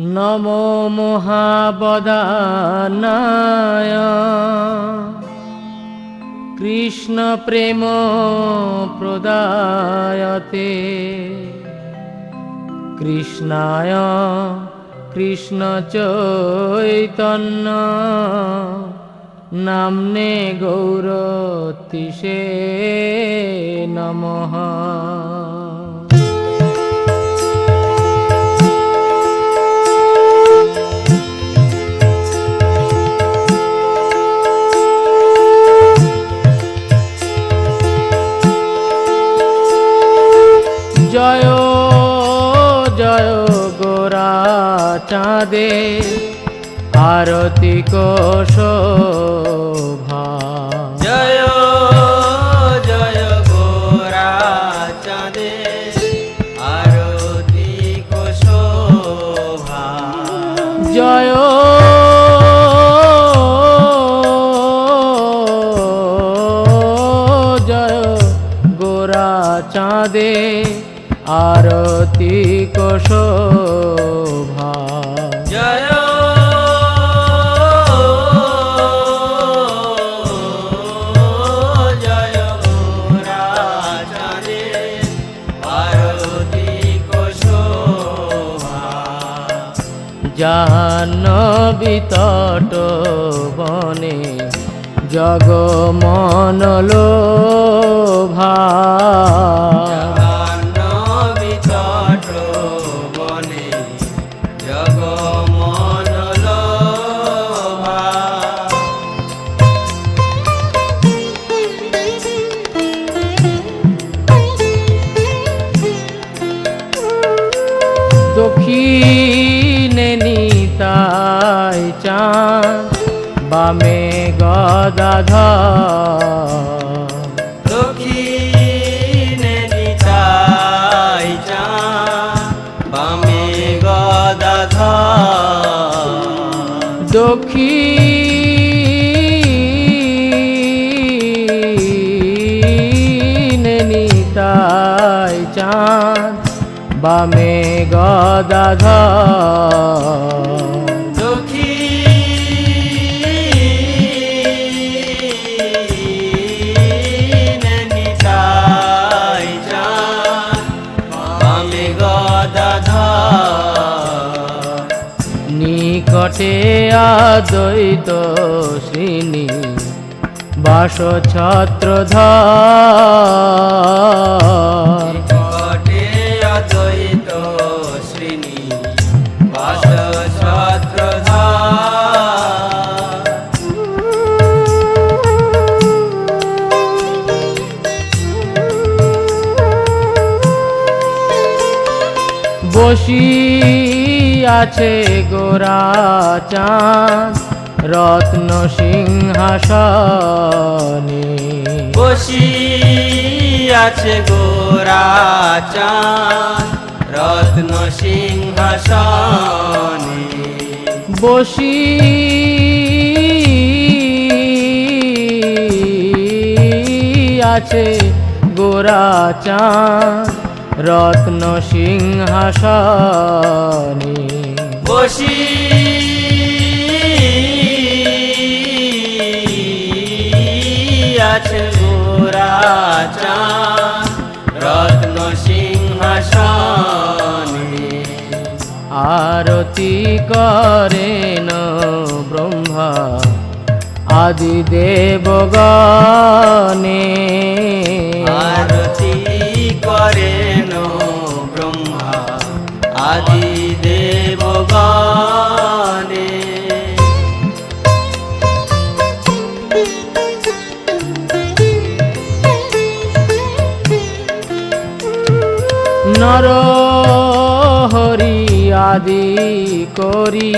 নমো মহাবদানায় কৃষ্ণ প্রেম প্রদায়তে কৃষ্ণায় কৃষ্ণ চৈতন্য নামনে গৌরতিষে নমঃ। জয় জয় গোরা চাঁদে আরতি কো শোভা। জয় জয় গোরা চাঁদে আরতি কো শোভা। জয় জয় গোরা চাঁদে আরতি কো শোভা। জয় জয় গোরা চাঁদে আরতি কো শোভা। জাহ্নবী তট বনে জগমন লোভা। জাহ্নবী তট বনে জগমন লোভা। দক্ষিণে নিতাই চাঁদ বামে গদাধর। দক্ষিণে নিতাই চাঁদ বামে গদাধর। দক্ষিণে নিতাই চাঁদ বামে গদাধর। দক্ষিণে নিতাই চাঁদ বামে গদাধর। নিকটে আদ্বৈত শ্রীনি বাস ছত্রধর। নিকটে অদ্বৈত শ্রেণী বাস ছত্রধর। বসি আছে গোরা চাঁদ রত্ন সিংহাসনে। বসি আছে গোরা চাঁদ রত্ন সিংহাসনে। বসি আছে গোরা চাঁদ রত্ন সিংহাসনে। বসি আছে গোরা চাঁদ রত্ন সিংহাসনে। আরতি করেন ব্রহ্মা আদি দেবগণে। আরতি করেন ব্রহ্মা আদি দেবগণে। নর হরি আদি করি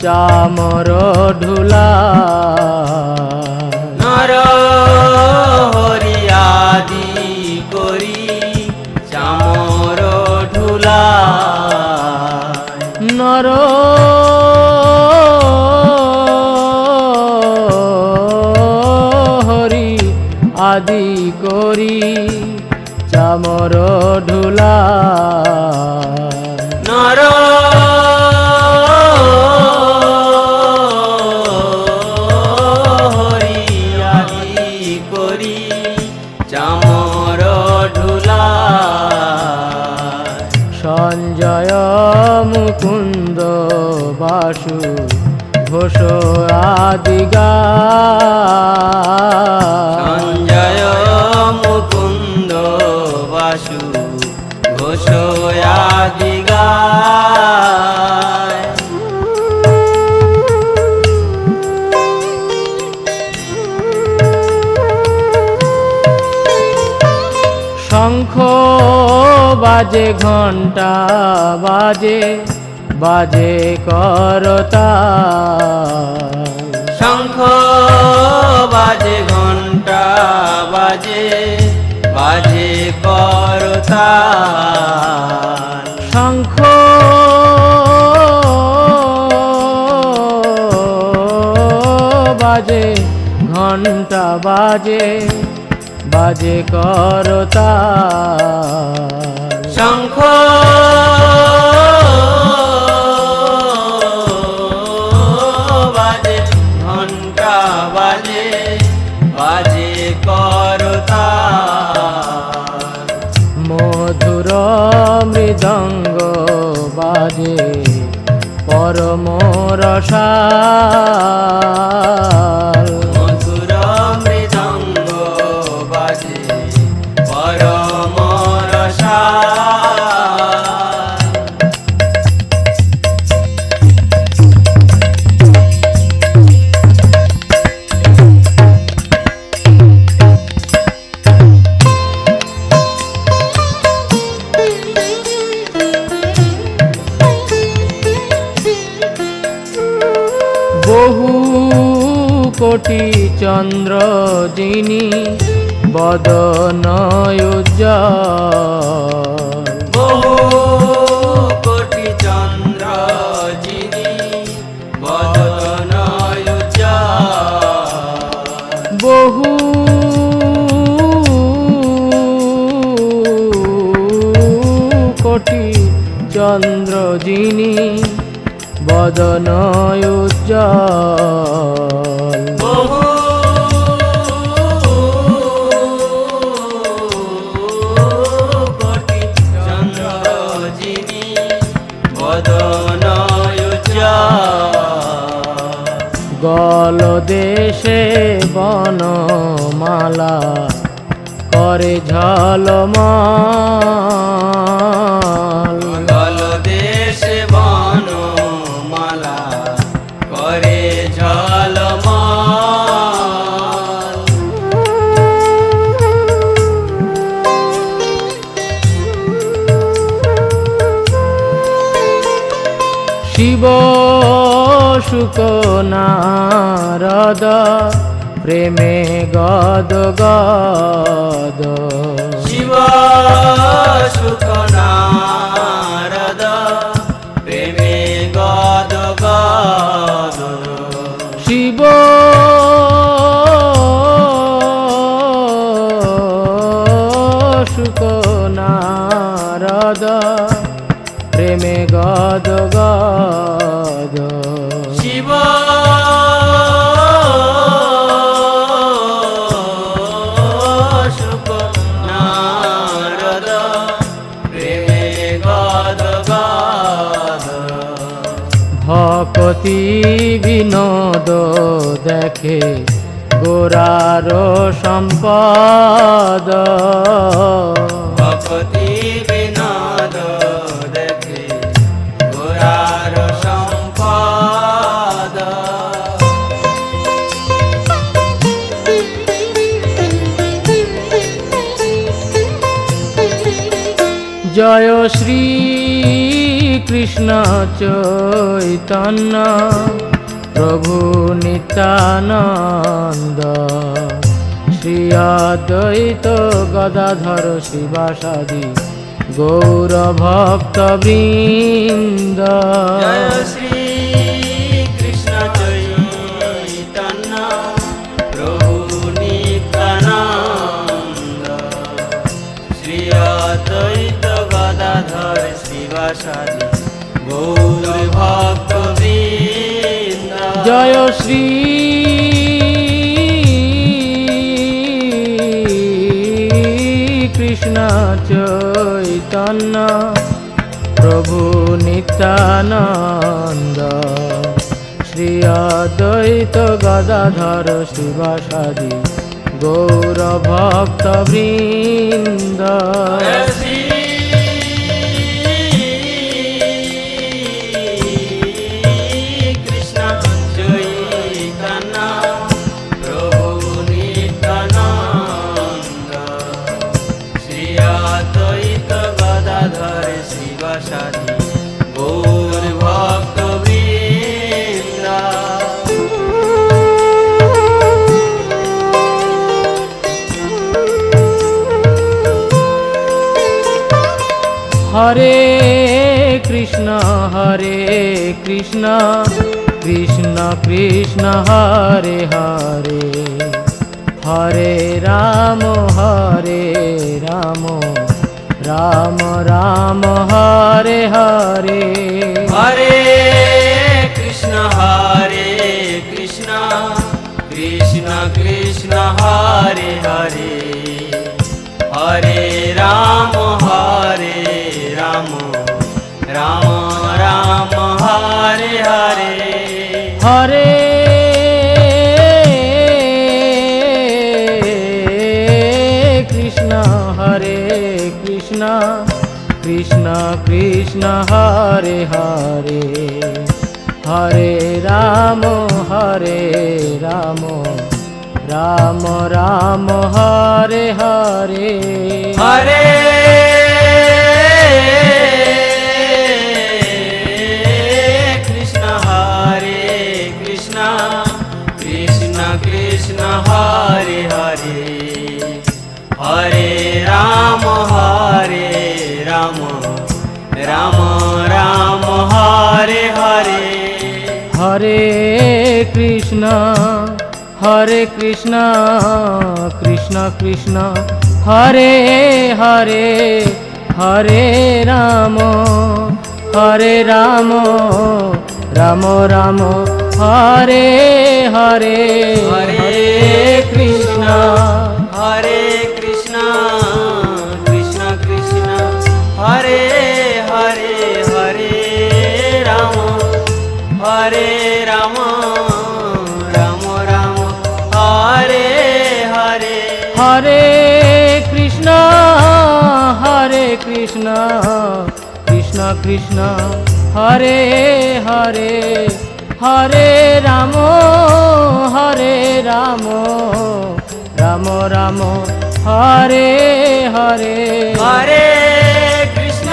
চামর ঢুলা। নর হরি আদি করি চামর ঢুলা। নর হরি আদি করি চামর ঢুলা। নর আদি গায়। সঞ্জয় মুকুন্দ বাসু ঘোষ আদি গায়। শঙ্খ বাজে ঘণ্টা বাজে বাজে করতাল। শঙ্খ বাজে ঘণ্টা বাজে বাজে করতাল। শঙ্খ বাজে ঘণ্টা বাজে বাজে করতাল। শঙ্খ বাজে ঘণ্টা বাজে বাজে করতাল। মধুর মৃদঙ্গ বাজে পরম রসাল। মধুর মৃদঙ্গ বাজে পরম রসাল। বহু কোটি চন্দ্র যিনি বদন উজ্জ্বল। বহু কোটি চন্দ্র যিনি বদন উজ্জ্বল। বহু কোটি চন্দ্র যিনি বদন উজ্জ্বল। বহু কোটি চন্দ্র যিনি বদন উজ্জ্বল। গল দেশে বনমালা করে ঝলমল। গল দেশে বনমালা করে ঝলমল। শিব শুক নারদ প্রেমে গদ গদ। শিব সুখ নারদ প্রেমে গদ গদ। শিব শুক নারদ প্রেমে গদ গদ। শিব সুখ নারদ প্রেমে গদ গদ। ভকতি বিনোদ দেখে গোরার সম্পদ। ভক্তি বিনোদ দেখে গোরার সম্পদ। জয় শ্রী কৃষ্ণ চৈতন্য প্রভু নিত্যানন্দ। শ্রী অদ্বৈত গদাধর শিবাসাদি গৌর ভক্ত বৃন্দ। জয় শ্রী কৃষ্ণ চৈতন্য প্রভু নিত্যানন্দ। শ্রী অদ্বৈত গদাধর শিবাসাদি গৌর ভক্ত বৃন্দ। জয় শ্রী কৃষ্ণ চৈতন্য প্রভু নিত্যানন্দ। শ্রী শ্রী অদ্বৈত গদাধর শিবাসাদি গৌর ভক্ত বৃন্দ শ্রী কৃষ্ণ চৈতন্য প্রভু নিত্যানন্দ শ্রী অদ্বৈত গদাধর শিবাসাদি গৌর ভক্ত বৃন্দ হরে কৃষ্ণ কৃষ্ণ কৃষ্ণ হরে হরে হরে রাম রাম রাম হরে হরে হরে কৃষ্ণ কৃষ্ণ কৃষ্ণ হরে হরে হরে রাম রাম রাম হরে হরে হরে কৃষ্ণ কৃষ্ণ কৃষ্ণ হরে হরে হরে রাম রাম রাম হরে হরে হরে কৃষ্ণ কৃষ্ণ কৃষ্ণ হরে হরে হরে রাম রাম রাম হরে হরে হরে কৃষ্ণ কৃষ্ণ কৃষ্ণ হরে হরে হরে রাম রাম রাম হরে হরে হরে কৃষ্ণ কৃষ্ণ কৃষ্ণ হরে হরে হরে রাম রাম রাম হরে হরে হরে কৃষ্ণ কৃষ্ণ কৃষ্ণ হরে হরে হরে রাম রাম রাম হরে হরে হরে কৃষ্ণ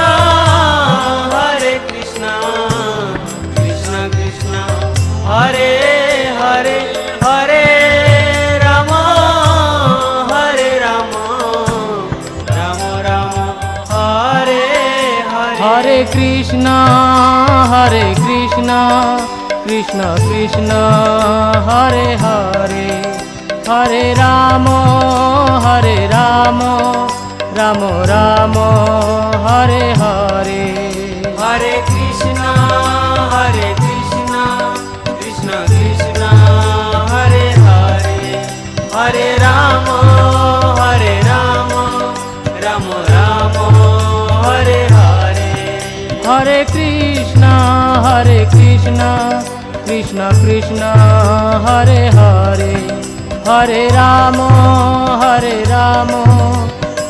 কৃষ্ণ কৃষ্ণ হরে হরে হরে রাম রাম হরে হরে হরে কৃষ্ণ কৃষ্ণ কৃষ্ণ হরে হরে হরে রাম রাম রাম হরে হরে হরে কৃষ্ণ কৃষ্ণ কৃষ্ণ হরে হরে হরে রাম রাম হরে হরে হরে কৃষ্ণ কৃষ্ণ কৃষ্ণ হরে হরে হরে রাম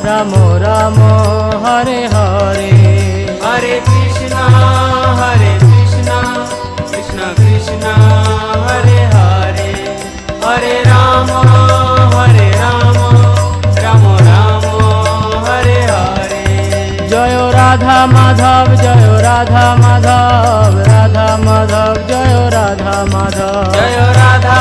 রাম হরে হরে হরে কৃষ্ণ কৃষ্ণ কৃষ্ণ হরে হরে হরে রাম রাম হরে হরে জয় রাধা মাধব জয় রাধা মাধব রাধা মাধব জয় রাধা মাধব জয় রাধা